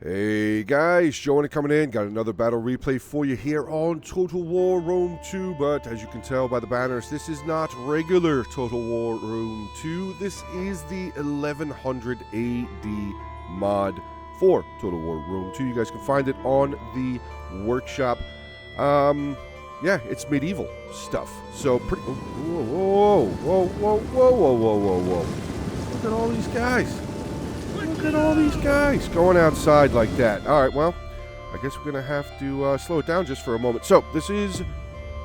Hey guys, JoeOnit coming in. Got another battle replay for you here on Total War Rome 2, but as you can tell by the banners, this is not regular Total War Rome 2. This is the 1100 AD mod for Total War Rome 2. You guys can find it on the workshop. Yeah, it's medieval stuff. So pretty. Whoa. Look at all these guys. Look at all these guys going outside like that. All right, well, I guess we're going to have to slow it down just for a moment. So, this is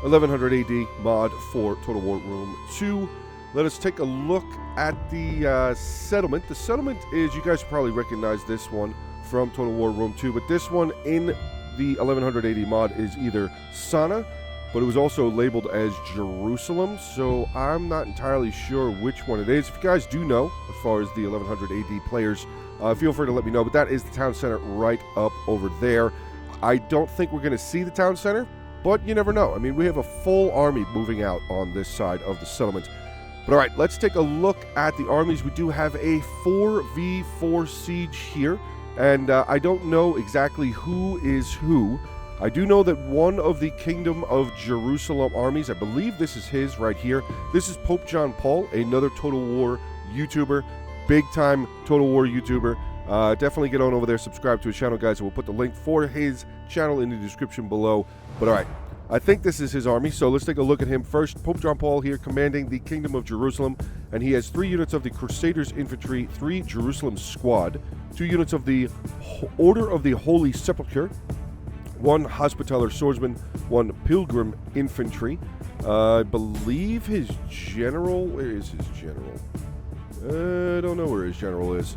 1100 AD mod for Total War Rome 2. Let us take a look at the settlement. The settlement is, you guys probably recognize this one from Total War Rome 2, but this one in the 1100 AD mod is either Sana, but it was also labeled as Jerusalem, so I'm not entirely sure which one it is. If you guys do know, as far as the 1100 AD players, feel free to let me know, but that is the town center right up over there. I don't think we're going to see the town center, but you never know. I mean, we have a full army moving out on this side of the settlement. But all right, let's take a look at the armies. We do have a 4v4 siege here, and I don't know exactly who is who. I do know that one of the Kingdom of Jerusalem armies, I believe this is his right here. This is Pope John Paul, another Total War YouTuber, big-time Total War YouTuber. Definitely get on over there, subscribe to his channel, guys, and we'll put the link for his channel in the description below. But all right, I think this is his army, so let's take a look at him first. Pope John Paul here, commanding the Kingdom of Jerusalem, and he has 3 units of the Crusaders Infantry, 3 Jerusalem Squad, 2 units of the Order of the Holy Sepulchre, 1 Hospitaller Swordsman, 1 Pilgrim Infantry. I believe his general... Where is his general? I don't know where his general is.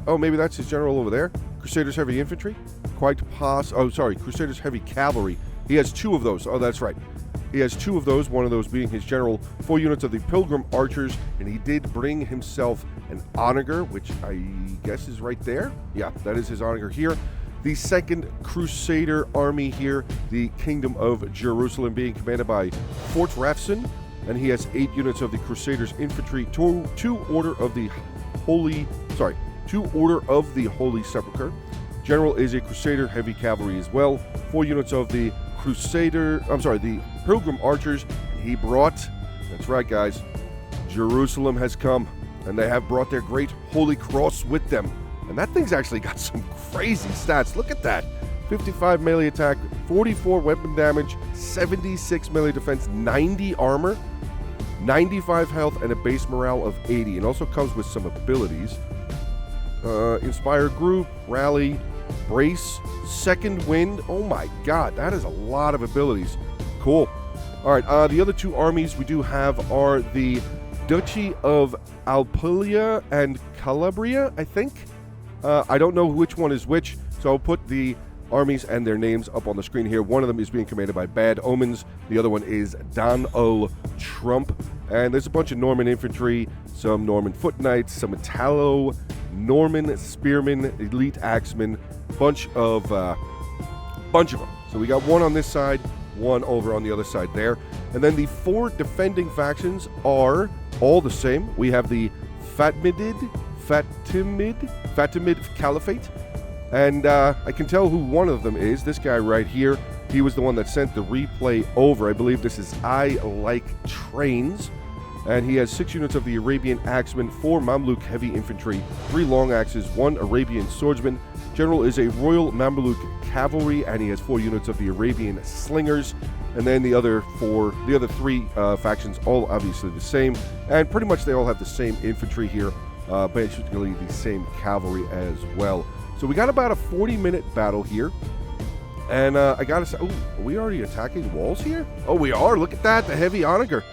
Oh, maybe that's his general over there? Crusaders Heavy Infantry? Crusaders Heavy Cavalry. He has 2 of those. Oh, that's right. He has 2 of those, one of those being his general, 4 units of the Pilgrim Archers, and he did bring himself an onager, which I guess is right there. Yeah, that is his onager here. The 2nd Crusader Army here, the Kingdom of Jerusalem, being commanded by Fort Rafson, and he has 8 units of the Crusaders Infantry, 2 Order of the Holy Sepulchre. General is a Crusader Heavy Cavalry as well, 4 units of the the Pilgrim Archers. He brought, that's right guys, Jerusalem has come, and they have brought their great Holy Cross with them. And that thing's actually got some crazy stats. Look at that. 55 melee attack, 44 weapon damage, 76 melee defense, 90 armor, 95 health, and a base morale of 80. And also comes with some abilities. Inspire Group, Rally, Brace, Second Wind. Oh my god, that is a lot of abilities. Cool. Alright, the other 2 armies we do have are the Duchy of Apulia and Calabria, I think. I don't know which one is which, so I'll put the armies and their names up on the screen here. One of them is being commanded by Bad Omens. The other one is Donald Trump. And there's a bunch of Norman infantry, some Norman foot knights, some Italo, Norman spearmen, elite axemen, bunch of them. So we got one on this side, one over on the other side there. And then the 4 defending factions are all the same. We have the Fatimid Caliphate, and I can tell who one of them is. This guy right here, he was the one that sent the replay over. I believe this is I Like Trains, and he has 6 units of the Arabian Axemen, 4 Mamluk Heavy Infantry, 3 Long Axes, 1 Arabian Swordsman. General is a Royal Mamluk Cavalry, and he has 4 units of the Arabian Slingers. And then the other 3 factions, all obviously the same, and pretty much they all have the same infantry here. Basically the same cavalry as well. So we got about a 40-minute battle here. And I gotta say, oh, are we already attacking walls here? Oh, we are. Look at that, the heavy onager.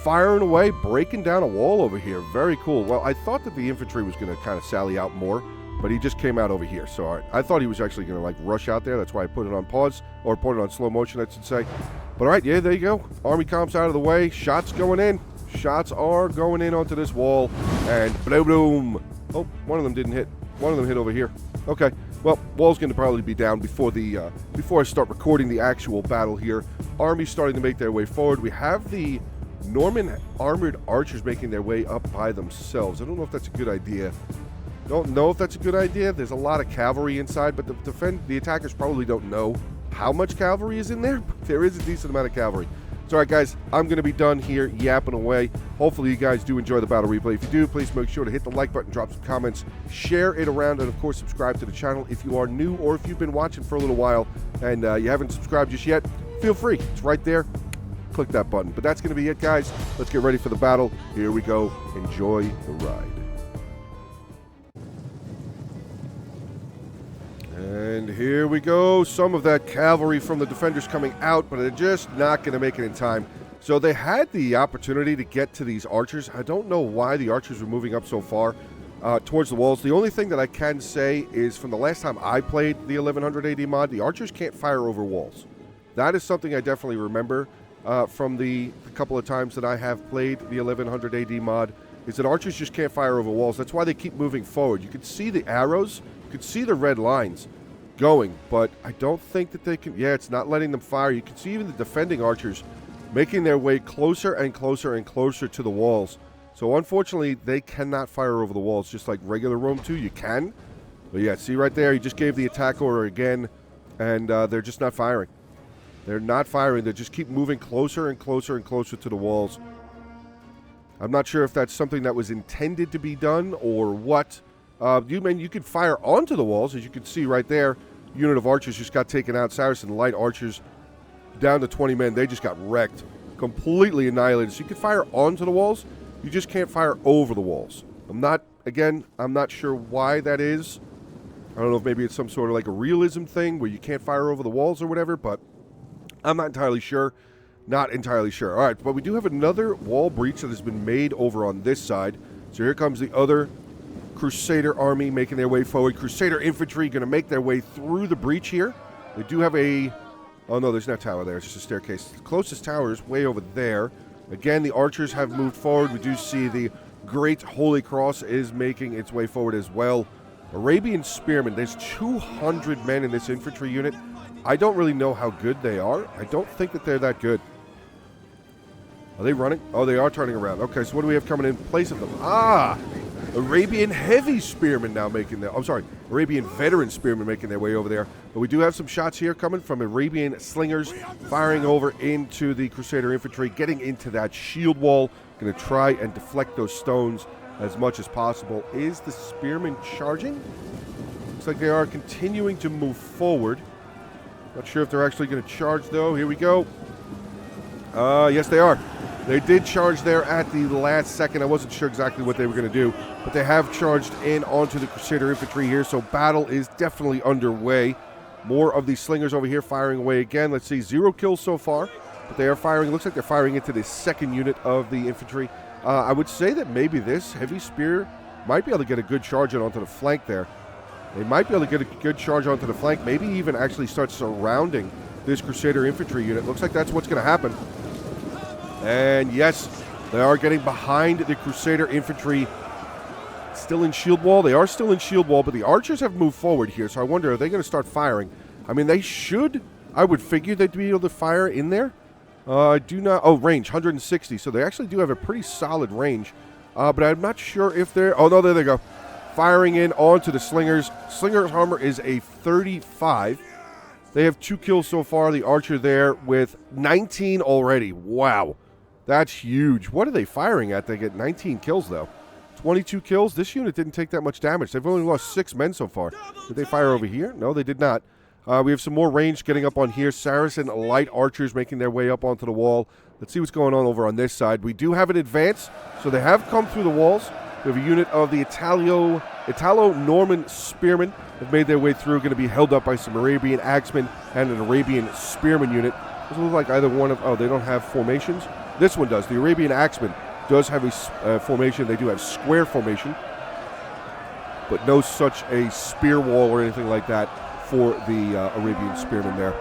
Firing away, breaking down a wall over here. Very cool. Well, I thought that the infantry was going to kind of sally out more, but he just came out over here. So all right, I thought he was actually going to like rush out there. That's why I put it on pause, or put it on slow motion, I should say. But all right, yeah, there you go. Army comps out of the way. Shots going in. Shots are going in onto this wall, and boom. Oh, one of them didn't hit. One of them hit over here. Okay, well, wall's going to probably be down before I start recording the actual battle here. Army's starting to make their way forward. We have the Norman armored archers making their way up by themselves. I don't know if that's a good idea. Don't know if that's a good idea. There's a lot of cavalry inside, but the attackers probably don't know how much cavalry is in there. But there is a decent amount of cavalry. So, all right, guys, I'm going to be done here yapping away. Hopefully you guys do enjoy the battle replay. If you do, please make sure to hit the like button, drop some comments, share it around, and, of course, subscribe to the channel. If you are new or if you've been watching for a little while and you haven't subscribed just yet, feel free. It's right there. Click that button. But that's going to be it, guys. Let's get ready for the battle. Here we go. Enjoy the ride. And here we go. Some of that cavalry from the defenders coming out, but they're just not going to make it in time. So they had the opportunity to get to these archers. I don't know why the archers were moving up so far towards the walls. The only thing that I can say is from the last time I played the 1100 AD mod, the archers can't fire over walls. That is something I definitely remember from the couple of times that I have played the 1100 AD mod, is that archers just can't fire over walls. That's why they keep moving forward. You can see the arrows. You can see the red lines going, but I don't think that they can. Yeah, it's not letting them fire. You can see even the defending archers making their way closer and closer and closer to the walls. So unfortunately, they cannot fire over the walls, just like regular Rome 2. You can, but yeah, see right there, he just gave the attack order again, and they're just not firing. They're not firing. They just keep moving closer and closer and closer to the walls. I'm not sure if that's something that was intended to be done or what. You could fire onto the walls, as you can see right there. Unit of archers just got taken out. Saracen light archers down to 20 men. They just got wrecked, completely annihilated. So you could fire onto the walls. You just can't fire over the walls. I'm not sure why that is. I don't know if maybe it's some sort of like a realism thing where you can't fire over the walls or whatever, but I'm not entirely sure. Not entirely sure. All right, but we do have another wall breach that has been made over on this side. So here comes the other Crusader army making their way forward. Crusader infantry going to make their way through the breach here. They do have a... Oh, no, there's no tower there. It's just a staircase. The closest tower is way over there. Again, the archers have moved forward. We do see the Great Holy Cross is making its way forward as well. Arabian Spearmen. There's 200 men in this infantry unit. I don't really know how good they are. I don't think that they're that good. Are they running? Oh, they are turning around. Okay, so what do we have coming in place of them? Ah! Arabian heavy spearmen now making their... I'm sorry, Arabian veteran spearmen making their way over there. But we do have some shots here coming from Arabian slingers firing over into the Crusader infantry, getting into that shield wall. Going to try and deflect those stones as much as possible. Is the spearmen charging? Looks like they are continuing to move forward. Not sure if they're actually going to charge, though. Here we go. Yes, they are. They did charge there at the last second. I wasn't sure exactly what they were going to do, but they have charged in onto the Crusader infantry here, so battle is definitely underway. More of these slingers over here firing away again. Let's see, 0 kills so far, but they are firing. Looks like they're firing into the second unit of the infantry. I would say that maybe this heavy spear might be able to get a good charge in onto the flank there. They might be able to get a good charge onto the flank, maybe even actually start surrounding this Crusader infantry unit. Looks like that's what's going to happen. And yes, they are getting behind the Crusader infantry. Still in shield wall. They are still in shield wall, but the archers have moved forward here, so I wonder, are they going to start firing? I mean, they should. I would figure they'd be able to fire in there. I do not... Oh, range, 160. So they actually do have a pretty solid range. But I'm not sure if they're... Oh, no, there they go. Firing in onto the slingers. Slinger's armor is a 35. They have 2 kills so far. The archer there with 19 already. Wow. That's huge. What are they firing at? They get 19 kills, though. 22 kills. This unit didn't take that much damage. They've only lost 6 men so far. Did they fire over here? No, they did not. We have some more range getting up on here. Saracen light archers making their way up onto the wall. Let's see what's going on over on this side. We do have an advance, so they have come through the walls. We have a unit of the Italo-Norman spearmen have made their way through, going to be held up by some Arabian axemen and an Arabian spearman unit. Doesn't look like either one of... Oh, they don't have formations? This one does. The Arabian axeman does have a formation. They do have square formation, but no such a spear wall or anything like that for the Arabian spearmen there.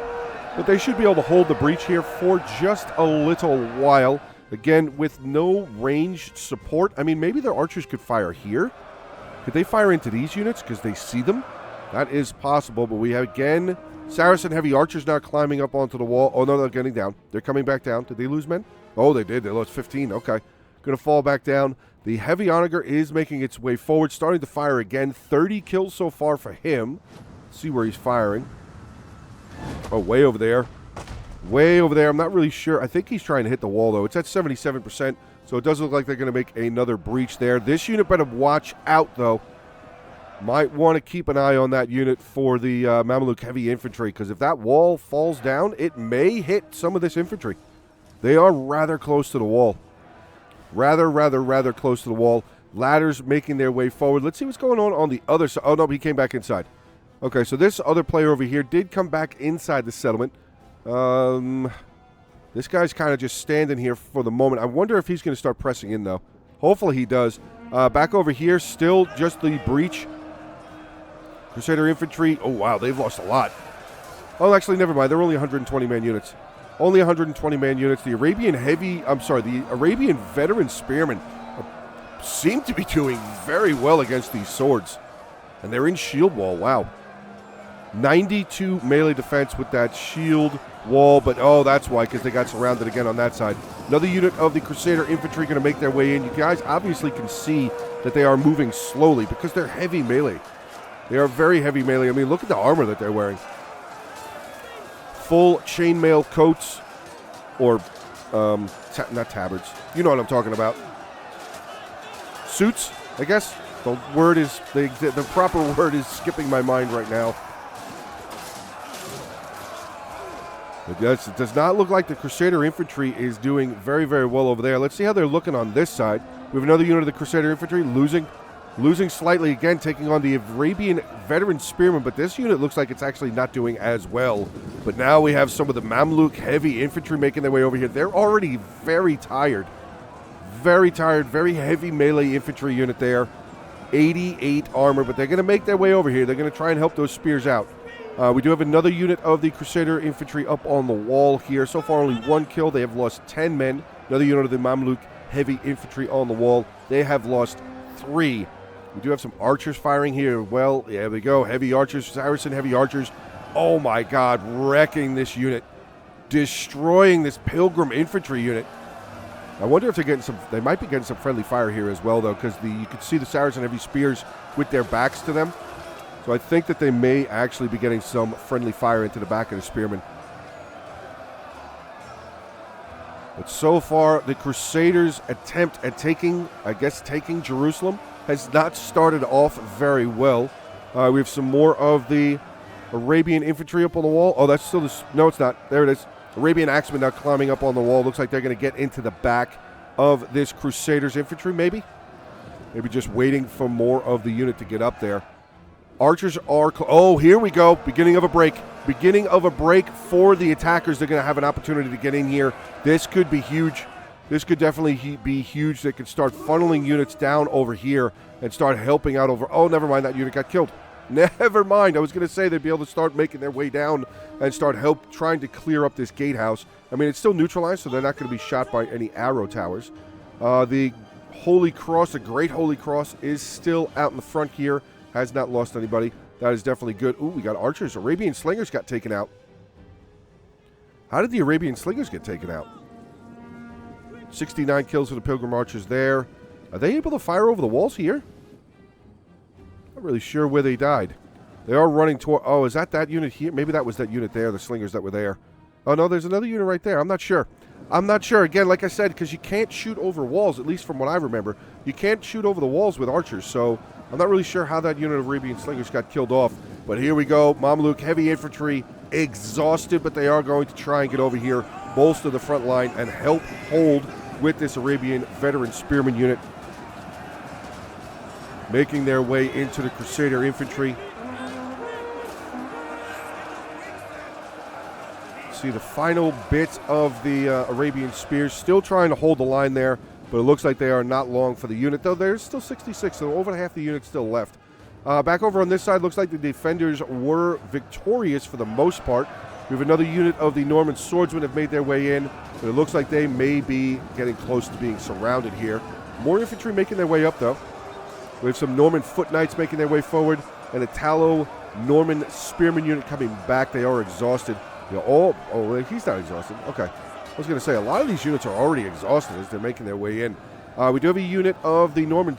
But they should be able to hold the breach here for just a little while. Again, with no ranged support. I mean, maybe their archers could fire here. Could they fire into these units because they see them? That is possible, but we have, again, Saracen heavy archers now climbing up onto the wall. Oh, no, they're getting down. They're coming back down. Did they lose men? Oh, they did. They lost 15. Okay. going to fall back down. The heavy onager is making its way forward, starting to fire again. 30 kills so far for him. Let's see where he's firing. Oh, way over there. Way over there. I'm not really sure. I think he's trying to hit the wall, though. It's at 77%, so it does look like they're going to make another breach there. This unit better watch out, though. Might want to keep an eye on that unit for the Mameluke heavy infantry, because if that wall falls down, it may hit some of this infantry. They are rather close to the wall. Rather close to the wall. Ladders making their way forward. Let's see what's going on the other side. Oh, no, he came back inside. Okay, so this other player over here did come back inside the settlement. This guy's kind of just standing here for the moment. I wonder if he's going to start pressing in, though. Hopefully he does. Back over here, still just the breach. Crusader infantry. Oh, wow, they've lost a lot. Oh, actually, never mind. They're only 120-man units. Only 120-man units. The Arabian veteran spearmen seem to be doing very well against these swords. And they're in shield wall. Wow. 92 melee defense with that shield wall. But, oh, that's why, because they got surrounded again on that side. Another unit of the Crusader infantry going to make their way in. You guys obviously can see that they are moving slowly because they're heavy melee. They are very heavy melee. I mean, look at the armor that they're wearing. Full chainmail coats, or not tabards. You know what I'm talking about. Suits, I guess. The word is the proper word is skipping my mind right now. It does not look like the Crusader infantry is doing very well over there. Let's see how they're looking on this side. We have another unit of the Crusader infantry losing slightly again, taking on the Arabian veteran spearmen, but this unit looks like it's actually not doing as well. But now we have some of the Mameluke heavy infantry making their way over here. They're already very tired. Very heavy melee infantry unit there. 88 armor, but they're going to make their way over here. They're going to try and help those spears out. We do have another unit of the Crusader infantry up on the wall here. So far, only 1 kill. They have lost 10 men. Another unit of the Mameluke heavy infantry on the wall. They have lost 3. We do have some archers firing here. Well, there we go. Heavy archers, Saracen heavy archers. Oh my God, wrecking this unit. Destroying this Pilgrim infantry unit. I wonder if they're getting some, they might be getting some friendly fire here as well, though, because you can see the Saracen heavy spears with their backs to them. So I think that they may actually be getting some friendly fire into the back of the spearmen. But so far, the Crusaders' attempt at taking Jerusalem has not started off very well. We have some more of the Arabian infantry up on the wall. Oh, that's still the... No, it's not. There it is. Arabian axemen now climbing up on the wall. Looks like they're going to get into the back of this Crusaders infantry, maybe? Maybe just waiting for more of the unit to get up there. Archers are... Oh, here we go. Beginning of a break. Beginning of a break for the attackers. They're going to have an opportunity to get in here. This could be huge. This could definitely be huge. They could start funneling units down over here and start helping out over... Oh, never mind. That unit got killed. Never mind. I was going to say they'd be able to start making their way down and start trying to clear up this gatehouse. I mean, it's still neutralized, so they're not going to be shot by any arrow towers. The Holy Cross, the Great Holy Cross, is still out in the front here. Has not lost anybody. That is definitely good. Ooh, we got archers. Arabian slingers got taken out. How did the Arabian slingers get taken out? 69 kills for the Pilgrim archers there. Are they able to fire over the walls here? Not really sure where they died. They are running toward... Oh, is that unit here? Maybe that was that unit there, the slingers that were there. Oh, no, there's another unit right there. I'm not sure. I'm not sure. Again, like I said, because you can't shoot over walls, at least from what I remember. You can't shoot over the walls with archers, so I'm not really sure how that unit of Arabian slingers got killed off. But here we go. Mameluke heavy infantry exhausted, but they are going to try and get over here, bolster the front line, and help hold with this Arabian veteran spearman unit, making their way into the Crusader infantry. See the final bit of the Arabian spears, still trying to hold the line there, but it looks like they are not long for the unit, though there's still 66, so over half the unit still left. Back over on this side, looks like the defenders were victorious for the most part. We have another unit of the Norman swordsmen have made their way in, but it looks like they may be getting close to being surrounded here. More infantry making their way up, though. We have some Norman foot knights making their way forward, and a Tallow Norman spearman unit coming back. They are exhausted. You know, oh, he's not exhausted. Okay. I was going to say, a lot of these units are already exhausted as they're making their way in. We do have a unit of the Norman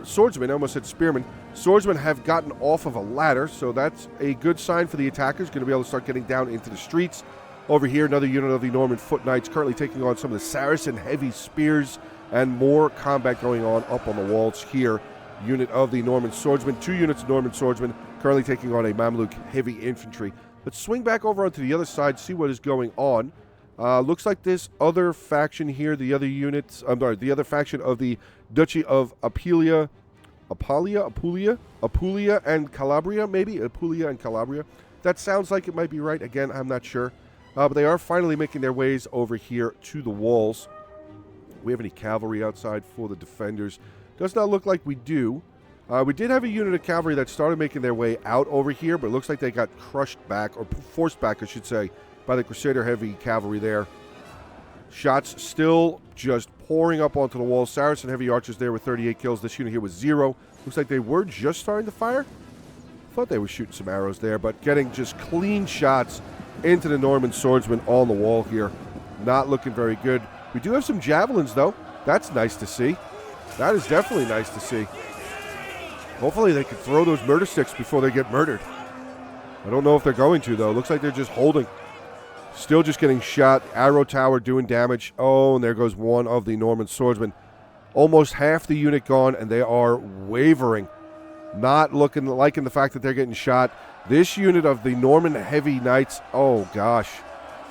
swordsmen. I almost said spearmen. Swordsmen have gotten off of a ladder, so that's a good sign for the attackers. Going to be able to start getting down into the streets. Over here, another unit of the Norman foot knights currently taking on some of the Saracen heavy spears, and more combat going on up on the walls here. Unit of the Norman swordsmen, 2 units of Norman swordsmen currently taking on a Mamluk heavy infantry. Let's swing back over onto the other side, see what is going on. Looks like this other faction here, the other units, the other faction of the Duchy of Apulia and Calabria, maybe? Apulia and Calabria. That sounds like it might be right. Again, I'm not sure. But they are finally making their ways over here to the walls. We have any cavalry outside for the defenders? Does not look like we do. We did have a unit of cavalry that started making their way out over here, but it looks like they got crushed back, or forced back, I should say, by the Crusader heavy cavalry there. Shots still just pouring up onto the walls. Saracen heavy archers there with 38 kills. This unit here was 0. Looks like they were just starting to fire. Thought they were shooting some arrows there, but getting just clean shots into the Norman swordsmen on the wall here. Not looking very good. We do have some javelins, though. That's nice to see. That is definitely nice to see. Hopefully they can throw those murder sticks before they get murdered. I don't know if they're going to, though. Looks like they're just holding. Still just getting shot. Arrow tower doing damage. Oh, and there goes one of the Norman swordsmen. Almost half the unit gone, and they are wavering. Not liking the fact that they're getting shot. This unit of the Norman heavy knights, oh gosh.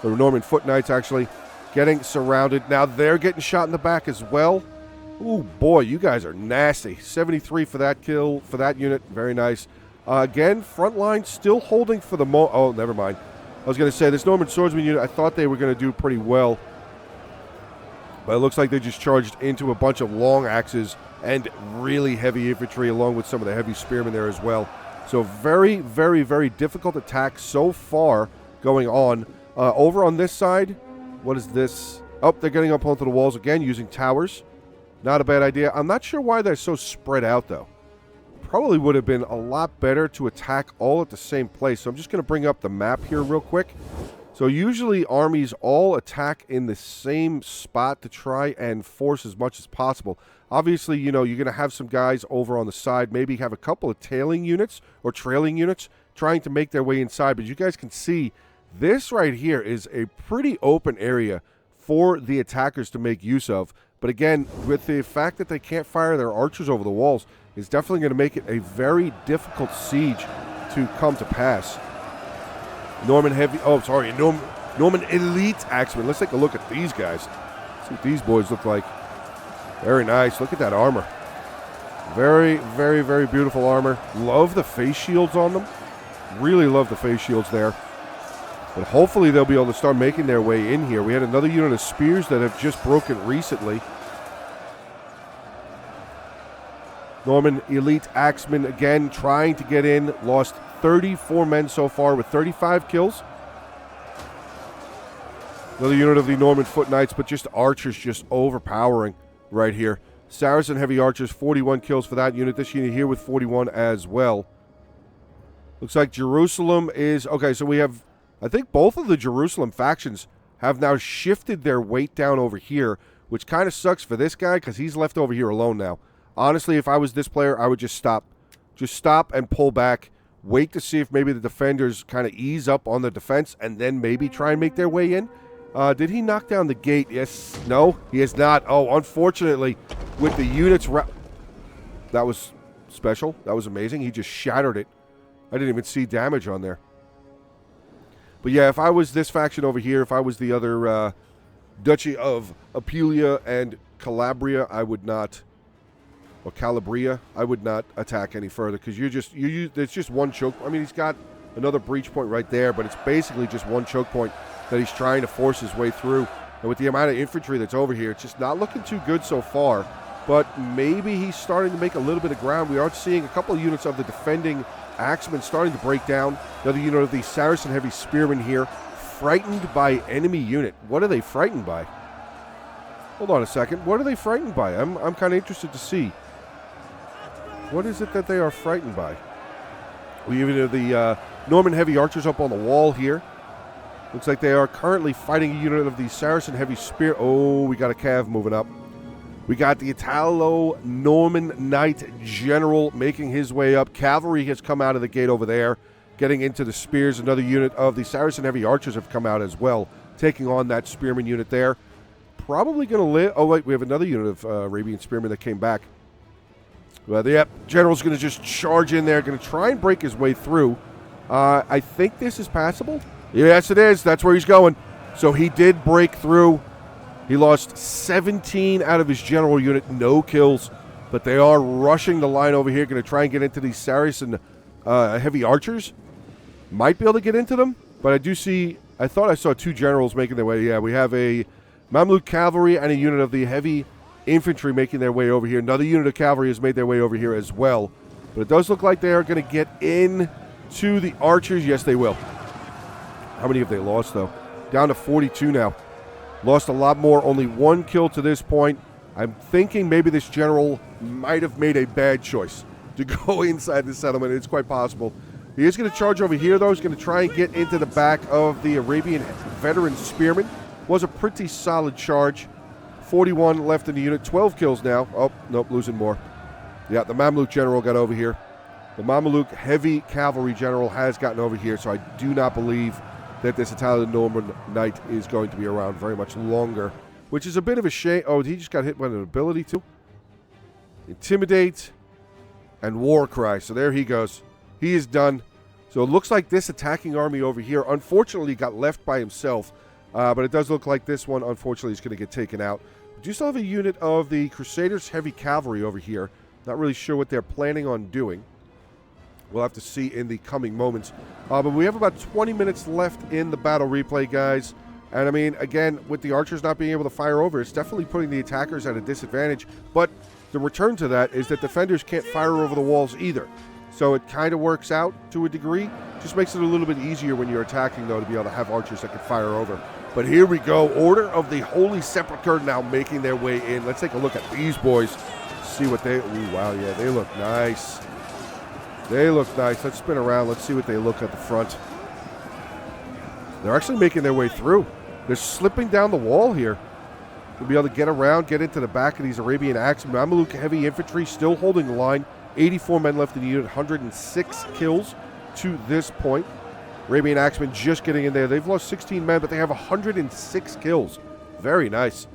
The Norman foot knights, actually, getting surrounded. Now they're getting shot in the back as well. Ooh, boy, you guys are nasty. 73 for that kill, for that unit. Very nice. Again, front line still holding for the oh, never mind. I was going to say, this Norman swordsman unit, I thought they were going to do pretty well. But it looks like they just charged into a bunch of long axes and really heavy infantry, along with some of the heavy spearmen there as well. So very, very, very difficult attack so far going on. Over on this side, what is this? Oh, they're getting up onto the walls again using towers. Not a bad idea. I'm not sure why they're so spread out, though. Probably would have been a lot better to attack all at the same place. So I'm just going to bring up the map here real quick. So usually armies all attack in the same spot to try and force as much as possible. Obviously, you know, you're going to have some guys over on the side, maybe have a couple of tailing units or trailing units trying to make their way inside. But you guys can see this right here is a pretty open area for the attackers to make use of. But again, with the fact that they can't fire their archers over the walls, it's definitely going to make it a very difficult siege to come to pass. Norman elite axemen. Let's take a look at these guys. See what these boys look like. Very nice. Look at that armor. Very, very, very beautiful armor. Love the face shields on them. Really love the face shields there. But hopefully they'll be able to start making their way in here. We had another unit of spears that have just broken recently. Norman elite axemen again trying to get in. Lost 34 men so far with 35 kills. Another unit of the Norman foot knights, but just archers just overpowering right here. Saracen heavy archers, 41 kills for that unit. This unit here with 41 as well. Looks like Jerusalem is... Okay, so we have... I think both of the Jerusalem factions have now shifted their weight down over here, which kind of sucks for this guy because he's left over here alone now. Honestly, if I was this player, I would just stop. Just stop and pull back. Wait to see if maybe the defenders kind of ease up on the defense and then maybe try and make their way in. Did he knock down the gate? Yes. No, he has not. Oh, unfortunately, with the units... That was special. That was amazing. He just shattered it. I didn't even see damage on there. But yeah, if I was this faction over here, if I was the other Duchy of Apulia and Calabria, I would not... Or Calabria, I would not attack any further because it's just one choke. I mean, he's got another breach point right there, but it's basically just one choke point that he's trying to force his way through. And with the amount of infantry that's over here, it's just not looking too good so far. But maybe he's starting to make a little bit of ground. We are seeing a couple of units of the defending axemen starting to break down. Another unit of the Saracen heavy spearmen here, frightened by enemy unit. What are they frightened by? Hold on a second. What are they frightened by? I'm kind of interested to see. What is it that they are frightened by? We even have the Norman heavy archers up on the wall here. Looks like they are currently fighting a unit of the Saracen heavy spear. Oh, we got a cav moving up. We got the Italo-Norman Knight General making his way up. Cavalry has come out of the gate over there, getting into the spears. Another unit of the Saracen Heavy Archers have come out as well, taking on that Spearman unit there. Probably going to live. Oh, wait, we have another unit of Arabian Spearmen that came back. Well, yep, General's going to just charge in there, going to try and break his way through. I think this is passable. Yes, it is. That's where he's going. So he did break through. He lost 17 out of his general unit, no kills. But they are rushing the line over here, going to try and get into these Saracen heavy archers. Might be able to get into them, but I do see, I thought I saw two generals making their way. Yeah, we have a Mamluk cavalry and a unit of the heavy infantry making their way over here. Another unit of cavalry has made their way over here as well. But it does look like they are going to get in to the archers. Yes, they will. How many have they lost, though? Down to 42 now. Lost a lot more. Only one kill to this point. I'm thinking maybe this general might have made a bad choice to go inside the settlement. It's quite possible. He is going to charge over here, though. He's going to try and get into the back of the Arabian veteran spearmen. Was a pretty solid charge. 41 left in the unit. 12 kills now. Oh, nope, losing more. Yeah, the Mamluk general got over here. The Mamluk heavy cavalry general has gotten over here, so I do not believe that this Italo-Norman Knight is going to be around very much longer, which is a bit of a shame. Oh, he just got hit with an ability too. Intimidate and War Cry. So there he goes. He is done. So it looks like this attacking army over here, unfortunately, got left by himself. But it does look like this one, unfortunately, is going to get taken out. We do still have a unit of the Crusaders Heavy Cavalry over here. Not really sure what they're planning on doing. We'll have to see in the coming moments. But we have about 20 minutes left in the battle replay, guys. And, I mean, again, with the archers not being able to fire over, it's definitely putting the attackers at a disadvantage. But the return to that is that defenders can't fire over the walls either. So it kind of works out to a degree. Just makes it a little bit easier when you're attacking, though, to be able to have archers that can fire over. But here we go. Order of the Holy Sepulchre now making their way in. Let's take a look at these boys. See what they... Ooh, wow, yeah, they look nice. They look nice. Let's spin around. Let's see what they look at the front. They're actually making their way through. They're slipping down the wall here. We'll be able to get around, get into the back of these Arabian Axis. Mamluk heavy infantry still holding the line. 84 men left in the unit. 106 kills to this point. Arabian Axemen just getting in there. They've lost 16 men, but they have 106 kills. Very nice.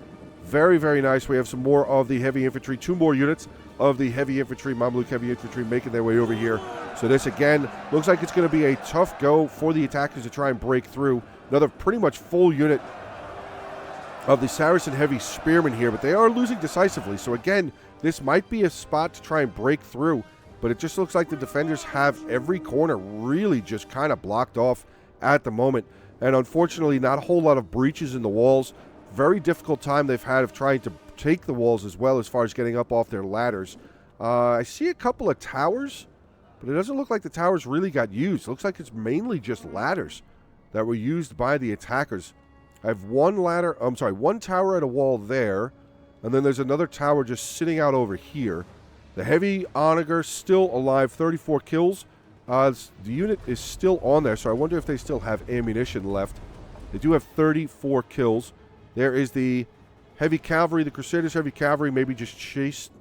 Very, very nice. We have some more of the heavy infantry. 2 more units of the heavy infantry, Mamluk heavy infantry, making their way over here. So this, again, looks like it's going to be a tough go for the attackers to try and break through. Another pretty much full unit of the Saracen heavy spearmen here, but they are losing decisively. So again, this might be a spot to try and break through, but it just looks like the defenders have every corner really just kind of blocked off at the moment. And unfortunately, not a whole lot of breaches in the walls. Very difficult time they've had of trying to take the walls as well as far as getting up off their ladders. I see a couple of towers, but it doesn't look like the towers really got used. It looks like it's mainly just ladders that were used by the attackers. I have one tower at a wall there, and then there's another tower just sitting out over here. The heavy onager still alive, 34 kills. The unit is still on there, so I wonder if they still have ammunition left. They do have 34 kills. There is the heavy cavalry, the Crusaders heavy cavalry, maybe just chased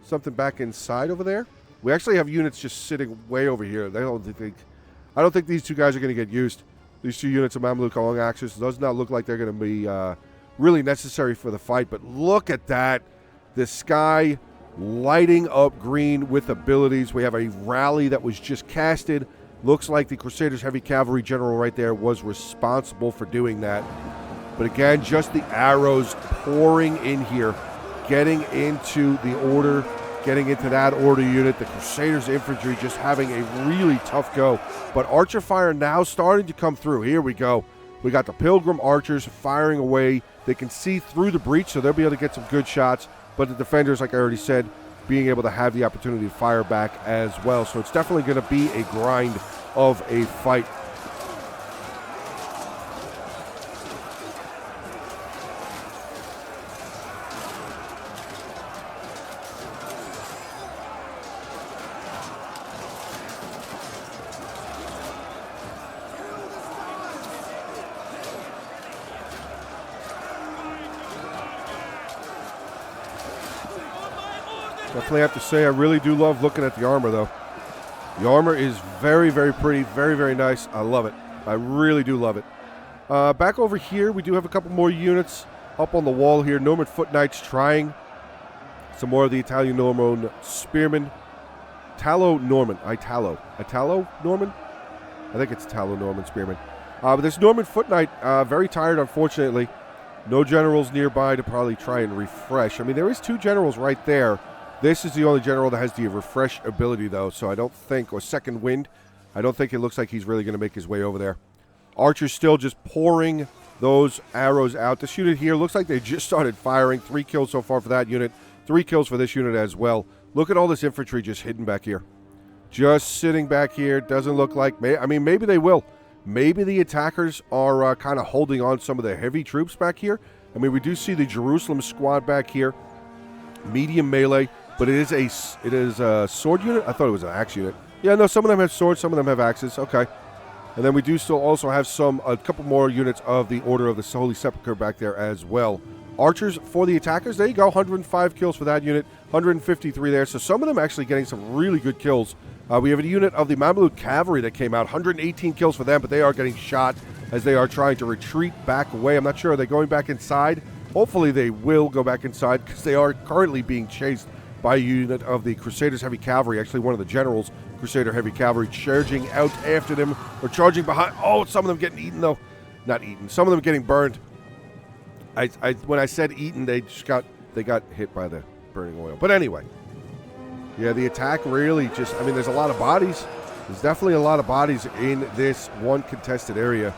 something back inside over there. We actually have units just sitting way over here. I don't think these two guys are going to get used. These 2 units of Mamluk long axis does not look like they're going to be really necessary for the fight. But look at that. The sky lighting up green with abilities. We have a rally that was just casted. Looks like the Crusaders heavy cavalry general right there was responsible for doing that. But again, just the arrows pouring in here, getting into the order, getting into that order unit. The Crusaders infantry just having a really tough go. But archer fire now starting to come through. Here we go. We got the Pilgrim archers firing away. They can see through the breach, so they'll be able to get some good shots. But the defenders, like I already said, being able to have the opportunity to fire back as well. So it's definitely going to be a grind of a fight. definitely have to say I really do love looking at the armor, though. The armor is very, very pretty, very, very nice. I love it. I really do love it. Back over here, we do have a couple more units up on the wall here. Norman Foot Knights trying some more of the Italian Norman Spearmen. Italo Norman. Italo Norman? I think it's Italo Norman Spearmen. But this Norman Foot Knight, very tired, unfortunately. No generals nearby to probably try and refresh. I mean, there is 2 generals right there. This is the only general that has the refresh ability, though, so I don't think, or second wind, I don't think it looks like he's really going to make his way over there. Archer's still just pouring those arrows out. This unit here looks like they just started firing. 3 kills so far for that unit. 3 kills for this unit as well. Look at all this infantry just hidden back here. Just sitting back here. Doesn't look like, I mean, maybe they will. Maybe the attackers are kind of holding on some of the heavy troops back here. I mean, we do see the Jerusalem squad back here. Medium melee. But it is a sword unit? I thought it was an axe unit. Yeah, no, some of them have swords, some of them have axes. Okay. And then we do still also have a couple more units of the Order of the Holy Sepulchre back there as well. Archers for the attackers. There you go. 105 kills for that unit. 153 there. So some of them actually getting some really good kills. We have a unit of the Mamluk Cavalry that came out. 118 kills for them, but they are getting shot as they are trying to retreat back away. I'm not sure. Are they going back inside? Hopefully they will go back inside because they are currently being chased by a unit of the Crusaders Heavy Cavalry, actually one of the generals, Crusader Heavy Cavalry, charging out after them, or charging behind. Oh, some of them getting eaten, though. Not eaten. Some of them getting burned. When I said eaten, they got hit by the burning oil. But anyway, yeah, the attack really just, I mean, there's a lot of bodies. There's definitely a lot of bodies in this one contested area.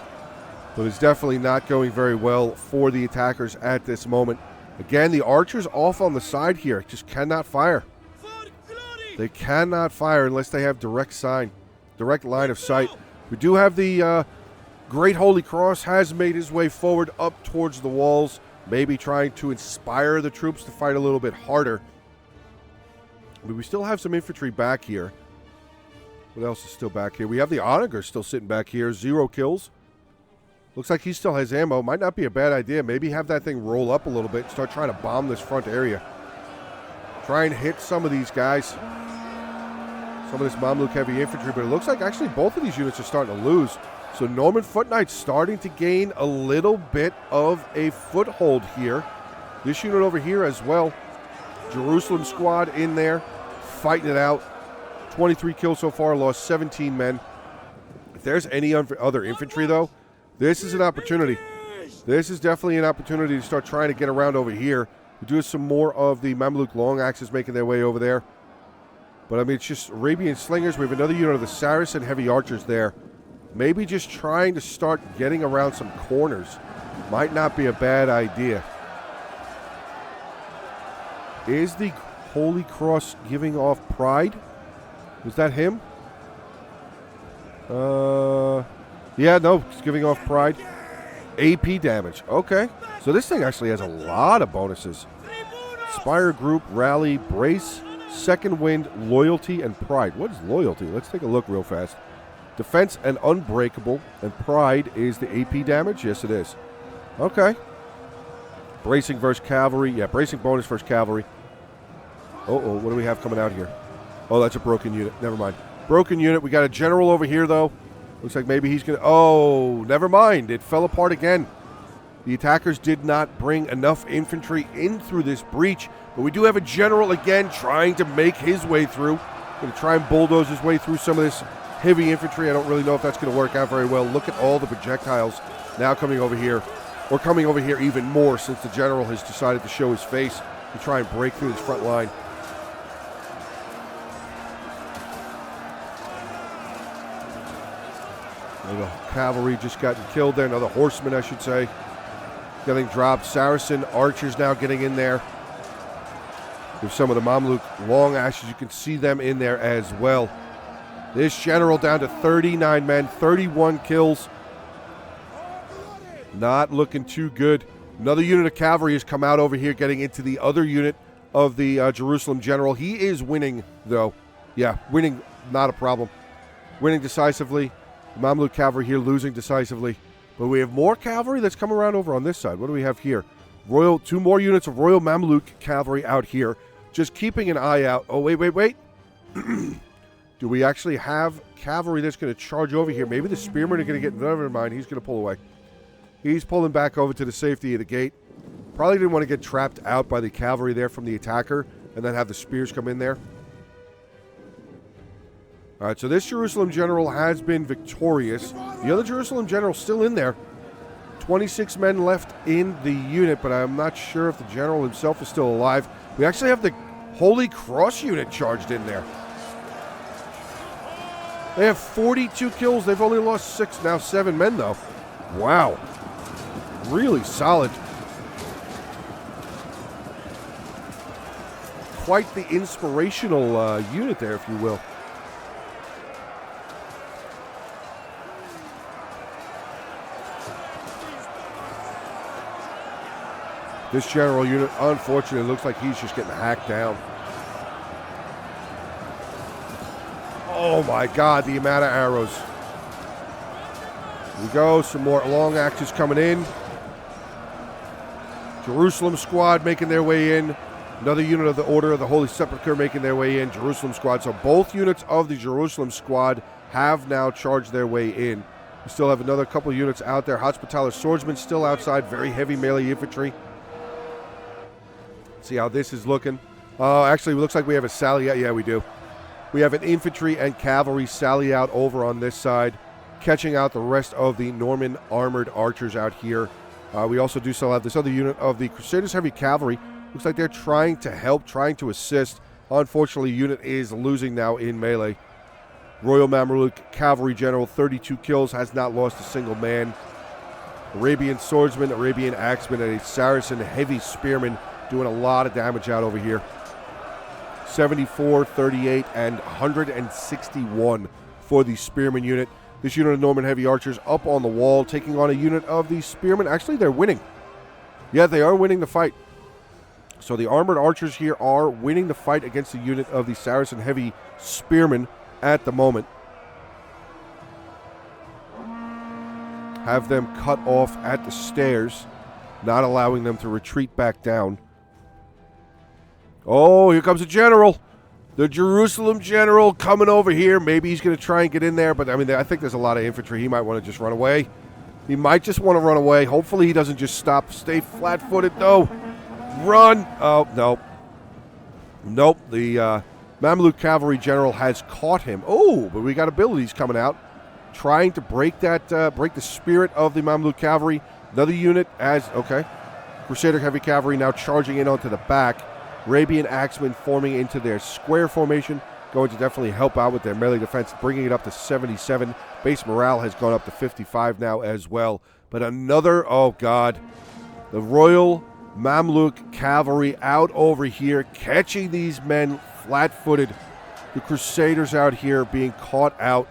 But it's definitely not going very well for the attackers at this moment. Again, the archers off on the side here just cannot fire. They cannot fire unless they have direct line of sight. We do have the Great Holy Cross has made his way forward up towards the walls, maybe trying to inspire the troops to fight a little bit harder. But we still have some infantry back here. What else is still back here? We have the Onager still sitting back here, 0 kills. Looks like he still has ammo. Might not be a bad idea. Maybe have that thing roll up a little bit and start trying to bomb this front area. Try and hit some of these guys. Some of this Mamluk heavy infantry. But it looks like actually both of these units are starting to lose. So Norman Foot Knights starting to gain a little bit of a foothold here. This unit over here as well. Jerusalem squad in there. Fighting it out. 23 kills so far. Lost 17 men. If there's any other infantry though, this is an opportunity. This is definitely an opportunity to start trying to get around over here. We do have some more of the Mamluk long axes making their way over there. But, I mean, it's just Arabian slingers. We have another unit of the Saracen heavy archers there. Maybe just trying to start getting around some corners. Might not be a bad idea. Is the Holy Cross giving off pride? Was that him? Yeah, no, it's giving off pride. AP damage. Okay. So this thing actually has a lot of bonuses. Spire Group, Rally, Brace, Second Wind, Loyalty, and Pride. What is Loyalty? Let's take a look real fast. Defense and Unbreakable, and Pride is the AP damage? Yes, it is. Okay. Bracing versus Cavalry. Yeah, Bracing bonus versus Cavalry. Uh-oh, what do we have coming out here? Oh, that's a broken unit. Never mind. Broken unit. We got a general over here, though. Looks like maybe he's going to... Oh, never mind. It fell apart again. The attackers did not bring enough infantry in through this breach. But we do have a general again trying to make his way through. Going to try and bulldoze his way through some of this heavy infantry. I don't really know if that's going to work out very well. Look at all the projectiles now coming over here. Or coming over here even more since the general has decided to show his face to try and break through this front line. The cavalry just gotten killed there. Another horseman, I should say, getting dropped. Saracen archers now getting in there. There's some of the Mamluk long ashes. You can see them in there as well. This general down to 39 men, 31 kills. Not looking too good. Another unit of cavalry has come out over here, getting into the other unit of the Jerusalem general. He is winning, though. Yeah, winning, not a problem. Winning decisively. Mamluk cavalry here losing decisively. But we have more cavalry that's come around over on this side. What do we have here? Two more units of Royal Mamluk cavalry out here. just keeping an eye out. Oh, wait. Do we actually have cavalry that's going to charge over here? Maybe the spearmen are going to get... Never mind, he's going to pull away. He's pulling back over to the safety of the gate. Probably didn't want to get trapped out by the cavalry there from the attacker and then have the spears come in there. All right, so this Jerusalem general has been victorious. The other Jerusalem general still in there. 26 men left in the unit, but I'm not sure if the general himself is still alive. We actually have the Holy Cross unit charged in there. They have 42 kills. They've only lost 6, now 7 men, though. Wow. Really solid. Quite the inspirational unit there, if you will. This general unit, unfortunately, looks like he's just getting hacked down. Oh my God, the amount of arrows. Here we go, some more long axes coming in. Jerusalem squad making their way in. Another unit of the Order of the Holy Sepulchre making their way in. Jerusalem squad. So both units of the Jerusalem squad have now charged their way in. We still have another couple units out there. Hospitaller swordsmen still outside. Very heavy melee infantry. See how this is looking. Actually, it looks like we have a sally out. Yeah, we do. We have an infantry and cavalry sally out over on this side, catching out the rest of the Norman armored archers out here. We also do still have this other unit of the Crusaders Heavy Cavalry. Looks like they're trying to help, trying to assist. Unfortunately, unit is losing now in melee. Royal Mamluk Cavalry General, 32 kills, has not lost a single man. Arabian Swordsman, Arabian Axeman, and a Saracen Heavy Spearman doing a lot of damage out over here. 74, 38, and 161 for the Spearman unit. This unit of Norman Heavy Archers up on the wall, taking on a unit of the Spearmen. Actually, they're winning. Yeah, they are winning the fight. So the armored archers here are winning the fight against the unit of the Saracen Heavy Spearmen at the moment. Have them cut off at the stairs, not allowing them to retreat back down. Oh, here comes a general. The Jerusalem general coming over here. Maybe he's going to try and get in there, but I mean, I think there's a lot of infantry. He might want to just run away. He might just want to run away. Hopefully he doesn't just stop. Stay flat-footed. No. Run. Oh, no. Nope. The Mamluk Cavalry General has caught him. Oh, but we got abilities coming out. Trying to break that, break the spirit of the Mamluk Cavalry. Another unit as, okay. Crusader Heavy Cavalry now charging in onto the back. Arabian Axemen forming into their square formation. Going to definitely help out with their melee defense, bringing it up to 77. Base morale has gone up to 55 now as well. But another, oh God, the Royal Mamluk Cavalry out over here, catching these men flat-footed. The Crusaders out here being caught out.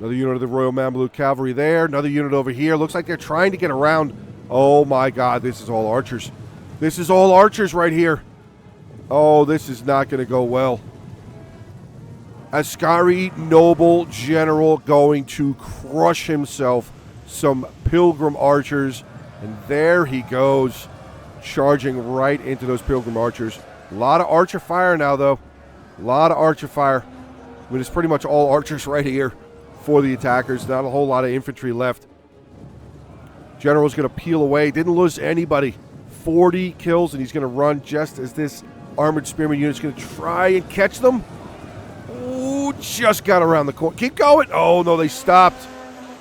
Another unit of the Royal Mamluk Cavalry there. Another unit over here. Looks like they're trying to get around. Oh my God, this is all archers. This is all archers right here. Oh, this is not going to go well. Askari Noble General going to crush himself. Some Pilgrim archers. And there he goes. Charging right into those Pilgrim archers. A lot of archer fire now, though. A lot of archer fire. I mean, it's pretty much all archers right here for the attackers. Not a whole lot of infantry left. General's going to peel away. Didn't lose anybody. 40 kills, and he's going to run just as this armored spearman unit's going to try and catch them. Ooh, just got around the corner. Keep going. Oh, no, they stopped.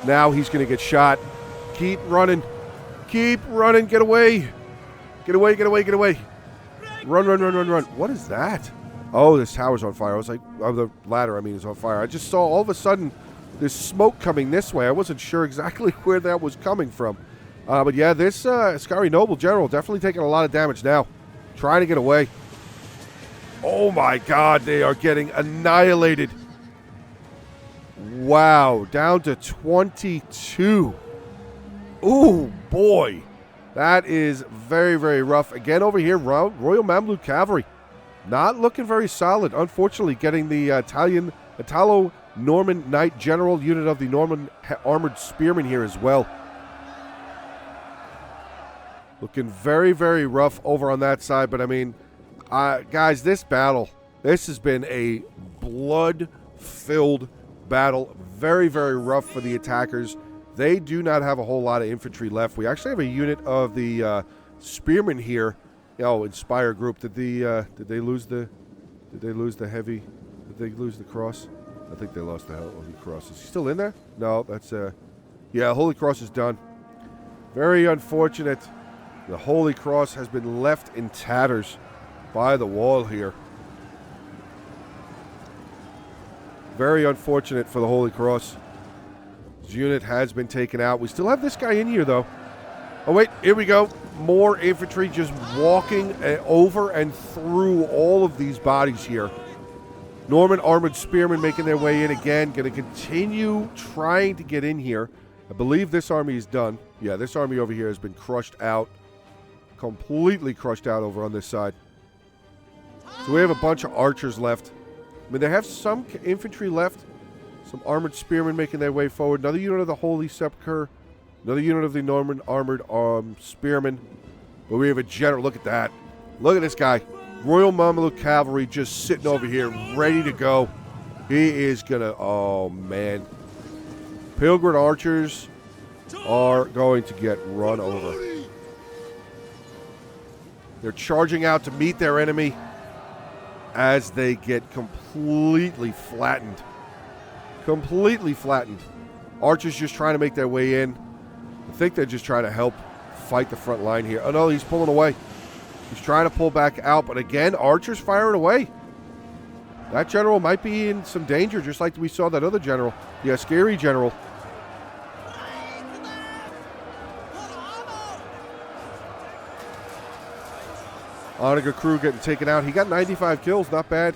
Now he's going to get shot. Keep running. Keep running. Get away. Get away, get away, get away. Run, run, run, run, run. What is that? Oh, this tower's on fire. I was like, oh, the ladder, I mean, is on fire. I just saw all of a sudden this smoke coming this way. I wasn't sure exactly where that was coming from. But yeah, this Askari Noble General definitely taking a lot of damage now. Trying to get away. Oh my God, they are getting annihilated. Wow, down to 22. Ooh, boy. That is very, very rough. Again, over here, Royal Mamluk Cavalry. Not looking very solid. Unfortunately, getting the Italo-Norman Knight General unit of the Norman Armored Spearmen here as well. Looking very, very rough over on that side. But, I mean, guys, this battle, this has been a blood-filled battle. Very, very rough for the attackers. They do not have a whole lot of infantry left. We actually have a unit of the spearmen here. Inspire group. Did they lose the heavy? Did they lose the cross? I think they lost the Holy Cross. Is he still in there? No, that's yeah, Holy Cross is done. Very unfortunate. The Holy Cross has been left in tatters by the wall here. Very unfortunate for the Holy Cross. His unit has been taken out. We still have this guy in here, though. Oh, wait. Here we go. More infantry just walking over and through all of these bodies here. Norman armored spearmen making their way in again. Going to continue trying to get in here. I believe this army is done. Yeah, this army over here has been crushed out. Completely crushed out over on this side. So we have a bunch of archers left. I mean, they have some infantry left. Some armored spearmen making their way forward. Another unit of the Holy Sepulchre. Another unit of the Norman armored spearmen. But we have a general. Look at that. Look at this guy. Royal Mameluke Cavalry just sitting over here ready to go. He is going to... Oh, man. Pilgrim archers are going to get run over. They're charging out to meet their enemy as they get completely flattened. Completely flattened. Archers just trying to make their way in. I think they're just trying to help fight the front line here. Oh, no, he's pulling away. He's trying to pull back out, but again, archers firing away. That general might be in some danger, just like we saw that other general. Yeah, scary general. Onaga crew getting taken out. He got 95 kills. Not bad.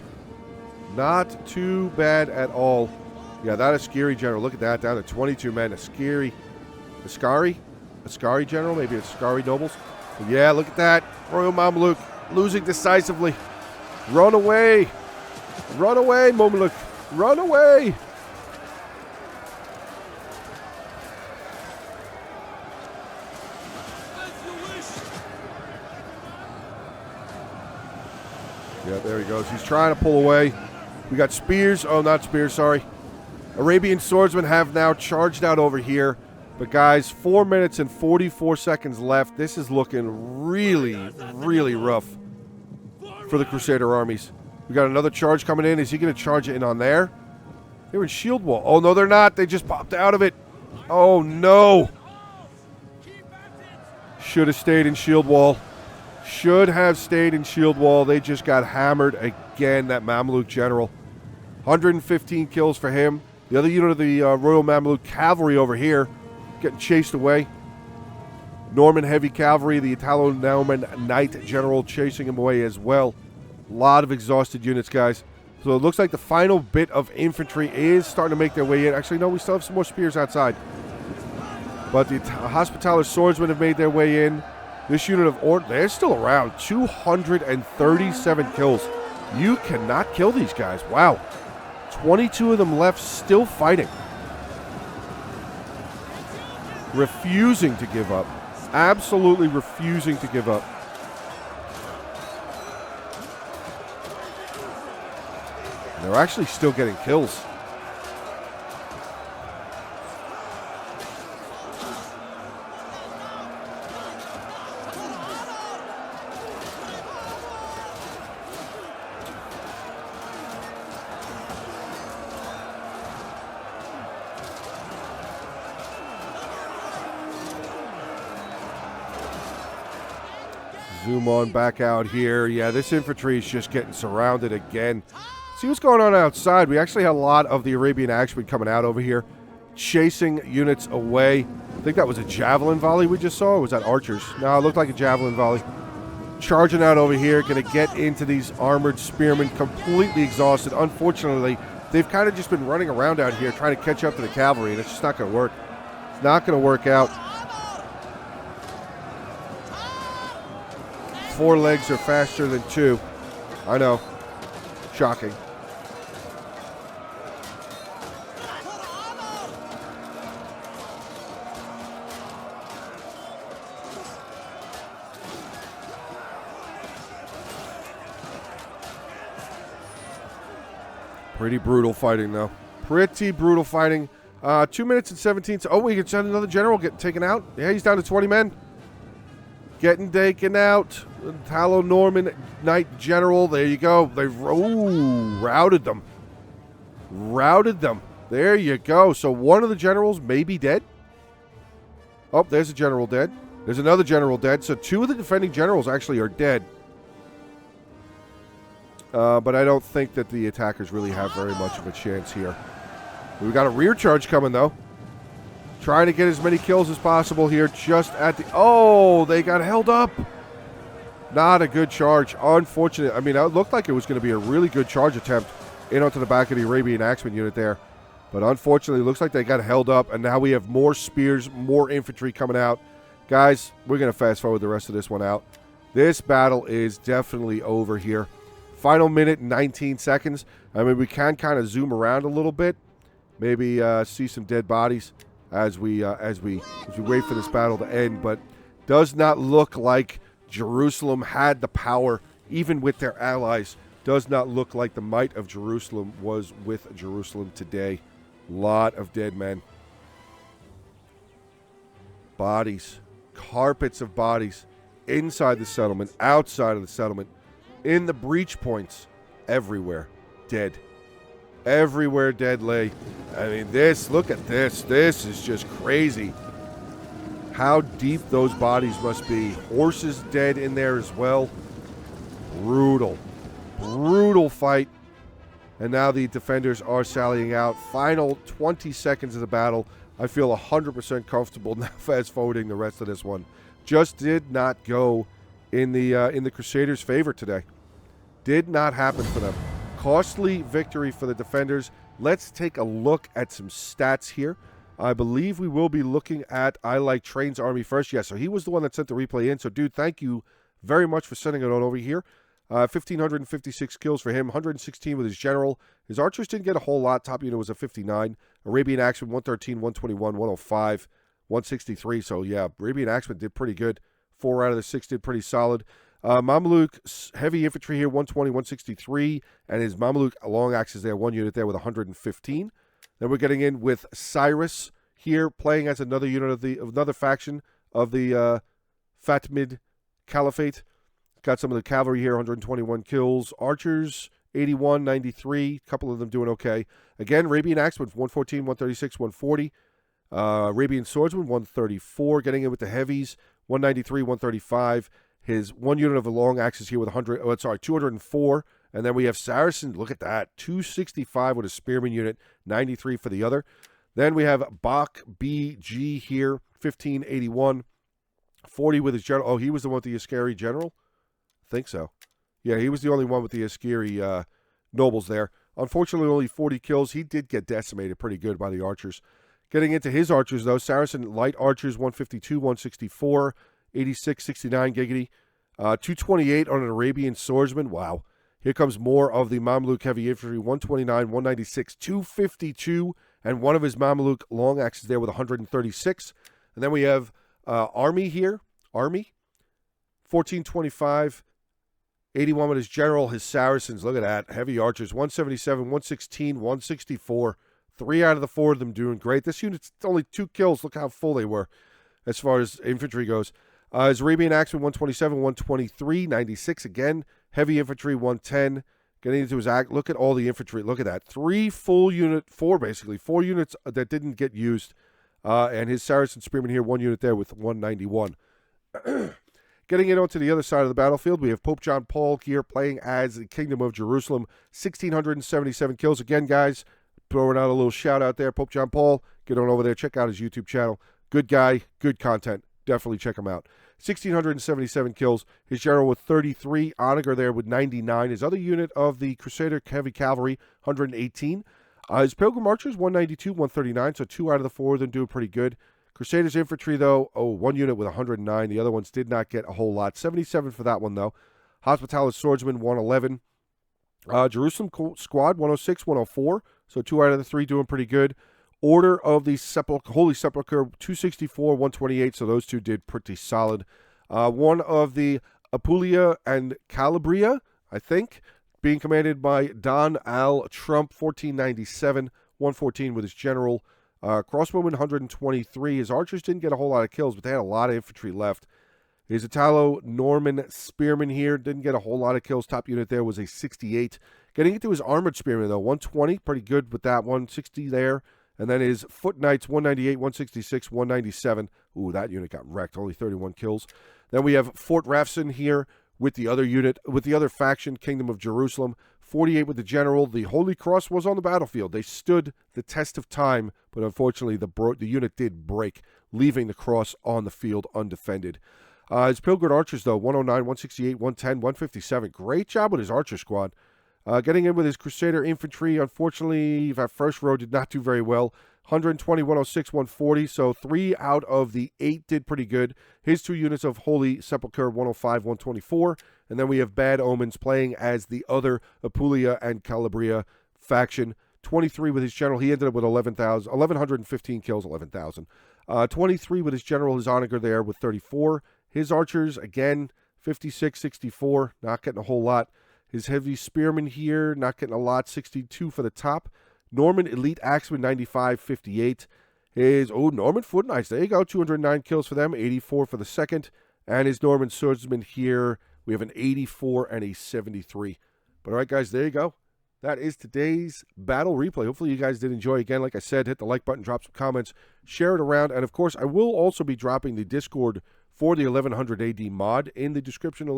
Not too bad at all. Yeah, that is scary general. Look at that. Down to 22 men. Ascari general. Maybe it's Ascari nobles. But yeah, look at that. Royal Mameluke losing decisively. Run away. Run away, Mameluke. Run away. Yeah, there he goes. He's trying to pull away. We got spears. Oh, not spears, sorry. Arabian swordsmen have now charged out over here. But, guys, 4 minutes and 44 seconds left. This is looking really, really rough for the Crusader armies. We got another charge coming in. Is he going to charge it in on there? They're in shield wall. Oh, no, they're not. They just popped out of it. Oh, no. Should have stayed in shield wall. Should have stayed in shield wall. They just got hammered again, that Mameluke general. 115 kills for him. The other unit of the Royal Mameluke Cavalry over here getting chased away. Norman Heavy Cavalry, the Italo-Norman Knight General chasing him away as well. A lot of exhausted units, guys. So it looks like the final bit of infantry is starting to make their way in. Actually, no, we still have some more spears outside. But the Hospitaller Swordsmen have made their way in. This unit of they're still around. 237 kills. You cannot kill these guys. Wow. 22 of them left still fighting. Refusing to give up. Absolutely refusing to give up. They're actually still getting kills. Zoom on back out here. Yeah, this infantry is just getting surrounded again. See what's going on outside. We actually had a lot of the Arabian Axemen coming out over here, chasing units away. I think that was a javelin volley we just saw, or was that archers? No, it looked like a javelin volley. Charging out over here, going to get into these armored spearmen, completely exhausted. Unfortunately, they've kind of just been running around out here trying to catch up to the cavalry, and it's just not going to work. It's not going to work out. 4 legs are faster than 2. I know. Shocking. Pretty brutal fighting, though. Pretty brutal fighting. 2 minutes and 17. Oh, we got another general getting taken out. Yeah, he's down to 20 men. Getting taken out. Tallow Norman Knight General. There you go. They've routed them. Routed them. There you go. So one of the generals may be dead. Oh, there's a general dead. There's another general dead. So two of the defending generals actually are dead. But I don't think that the attackers really have very much of a chance here. We've got a rear charge coming, though. Trying to get as many kills as possible here just at the... Oh, they got held up. Not a good charge. Unfortunate. I mean, it looked like it was going to be a really good charge attempt in onto the back of the Arabian Axeman unit there. But unfortunately, it looks like they got held up, and now we have more spears, more infantry coming out. Guys, we're going to fast forward the rest of this one out. This battle is definitely over here. Final minute, 19 seconds. I mean, we can kind of zoom around a little bit. Maybe see some dead bodies as we wait for this battle to end. But does not look like Jerusalem had the power, even with their allies. Does not look like the might of Jerusalem was with Jerusalem today. Lot of dead men. Bodies. Carpets of bodies. Inside the settlement. Outside of the settlement. In the breach points. Everywhere. Dead. Everywhere dead lay. I mean, look at this. This is just crazy. How deep those bodies must be. Horses dead in there as well. Brutal. Brutal fight. And now the defenders are sallying out. Final 20 seconds of the battle. I feel 100% comfortable now fast forwarding the rest of this one. Just did not go in the Crusaders' favor today. Did not happen for them. Costly victory for the defenders. Let's take a look at some stats here. I believe we will be looking at I Like Train's Army first. Yeah, so he was the one that sent the replay in. So, dude, thank you very much for sending it on over here. 1,556 kills for him, 116 with his general. His archers didn't get a whole lot. Top unit was a 59. Arabian Axeman, 113, 121, 105, 163. So, yeah, Arabian Axeman did pretty good. 4 out of the 6 did pretty solid. Mamluk heavy infantry here, 120, 163, and his Mamluk long axes there, 1 unit there with 115. Then we're getting in with Cyrus here, playing as another unit of another faction of the Fatimid Caliphate. Got some of the cavalry here, 121 kills. Archers, 81, 93, a couple of them doing okay. Again, Arabian Axeman, 114, 136, 140. Arabian Swordsman, 134, getting in with the heavies, 193, 135. His 1 unit of the long axes here with 204. And then we have Saracen, look at that, 265 with a spearman unit, 93 for the other. Then we have Bach BG here, 1581, 40 with his general. Oh, he was the one with the Askari general? I think so. Yeah, he was the only one with the Askari nobles there. Unfortunately, only 40 kills. He did get decimated pretty good by the archers. Getting into his archers, though, Saracen light archers, 152, 164, 86, 69 giggity. 228 on an Arabian swordsman. Wow. Here comes more of the Mamluk heavy infantry. 129, 196, 252. And one of his Mamluk long axes there with 136. And then we have Army here. Army. 1425. 81 with his general. His Saracens. Look at that. Heavy archers. 177, 116, 164. 3 out of the 4 of them doing great. This unit's only 2 kills. Look how full they were as far as infantry goes. His Arabian Axeman, 127, 123, 96 again. Heavy infantry, 110. Getting into his act. Look at all the infantry. Look at that. 4 units that didn't get used. And his Saracen Spearman here, 1 unit there with 191. Getting in onto the other side of the battlefield, we have Pope John Paul here playing as the Kingdom of Jerusalem. 1,677 kills. Again, guys, throwing out a little shout out there. Pope John Paul, get on over there. Check out his YouTube channel. Good guy, good content. Definitely check him out. 1,677 kills. His general with 33. Onager there with 99. His other unit of the Crusader Heavy Cavalry, 118. His Pilgrim Archers, 192, 139. So 2 out of the 4 of them doing pretty good. Crusaders Infantry, though, 1 unit with 109. The other ones did not get a whole lot. 77 for that one, though. Hospitalis Swordsman, 111. Jerusalem Squad, 106, 104. So 2 out of the 3 doing pretty good. Order of the Holy Sepulchre, 264, 128, so those 2 did pretty solid. One of the Apulia and Calabria, I think, being commanded by Don Al Trump, 1497, 114 with his general. Crossbowman, 123. His archers didn't get a whole lot of kills, but they had a lot of infantry left. His Italo-Norman spearman here didn't get a whole lot of kills. Top unit there was a 68. Getting into his armored spearman, though, 120. Pretty good with that, 160 there. And then his foot knights, 198, 166, 197. Ooh, that unit got wrecked. Only 31 kills. Then we have Fort Rafson here with the other unit, with the other faction, Kingdom of Jerusalem. 48 with the general. The Holy Cross was on the battlefield. They stood the test of time, but unfortunately the unit did break, leaving the cross on the field undefended. His Pilgrim Archers, though, 109, 168, 110, 157. Great job with his Archer squad. Getting in with his Crusader Infantry, unfortunately, that first row did not do very well. 120, 106, 140, so 3 out of the 8 did pretty good. His 2 units of Holy Sepulchre, 105, 124. And then we have Bad Omens playing as the other Apulia and Calabria faction. 23 with his general. He ended up with 1,115 kills, 11,000. 23 with his general, his Onager there with 34. His archers, again, 56, 64, not getting a whole lot. His heavy spearmen here, not getting a lot, 62 for the top. Norman Elite Axeman, 95, 58. His, Norman Foot Knights, there you go, 209 kills for them, 84 for the second. And his Norman Swordsman here, we have an 84 and a 73. But all right, guys, there you go. That is today's battle replay. Hopefully you guys did enjoy. Again, like I said, hit the like button, drop some comments, share it around. And, of course, I will also be dropping the Discord for the 1100 AD mod in the description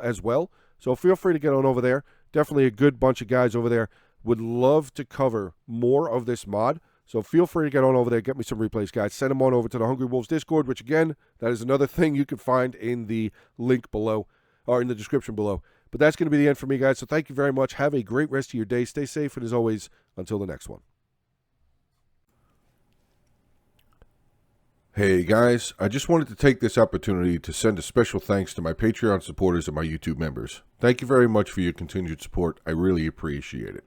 as well. So feel free to get on over there. Definitely a good bunch of guys over there. Would love to cover more of this mod. So feel free to get on over there. Get me some replays, guys. Send them on over to the Hungry Wolves Discord, which, again, that is another thing you can find in the link below, or in the description below. But that's going to be the end for me, guys. So thank you very much. Have a great rest of your day. Stay safe, and as always, until the next one. Hey guys, I just wanted to take this opportunity to send a special thanks to my Patreon supporters and my YouTube members. Thank you very much for your continued support. I really appreciate it.